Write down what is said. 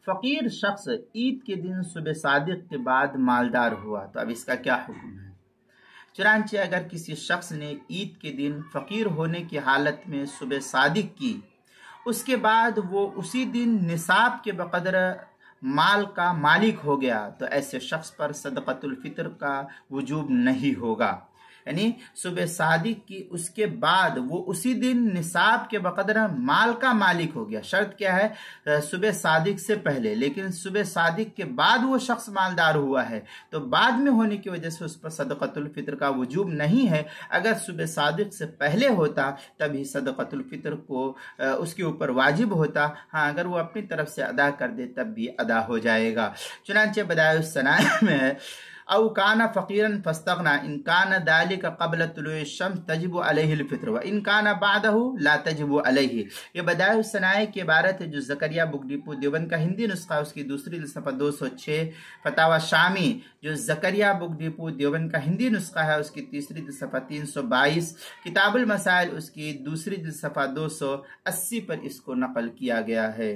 فقیر شخص عید کے دن صبح صادق کے بعد مالدار ہوا تو اب اس کا کیا حکم ہے؟ چنانچہ اگر کسی شخص نے عید کے دن فقیر ہونے کی حالت میں صبح صادق کی، اس کے بعد وہ اسی دن نصاب کے بقدر مال کا مالک ہو گیا، تو ایسے شخص پر صدقۃ الفطر کا وجوب نہیں ہوگا۔ یعنی صبح صادق کی، اس کے بعد وہ اسی دن نصاب کے بقدر مال کا مالک ہو گیا۔ شرط کیا ہے؟ صبح صادق سے پہلے، لیکن صبح صادق کے بعد وہ شخص مالدار ہوا ہے تو بعد میں ہونے کی وجہ سے اس پر صدقۃ الفطر کا وجوب نہیں ہے۔ اگر صبح صادق سے پہلے ہوتا تبھی صدقۃ الفطر کو اس کے اوپر واجب ہوتا، ہاں اگر وہ اپنی طرف سے ادا کر دے تب بھی ادا ہو جائے گا۔ چنانچہ بدائع الصنائع میں ہے او کان فقیرا فاستغنا ان کان ذلك قبل طلوع الشمس تجب علیہ الفطر وان کان بعده لا تجب علیہ۔ یہ بدائع الصنائع کی عبارت ہے جو زکریا بک ڈپو دیوبند کا ہندی نسخہ، اس کی دوسری صفحہ 206، فتاوی شامی جو زکریا بک ڈپو دیوبند کا ہندی نسخہ ہے، اس کی تیسری صفحہ 322، کتاب المسائل اس کی دوسری صفحہ 280 پر اس کو نقل کیا گیا ہے۔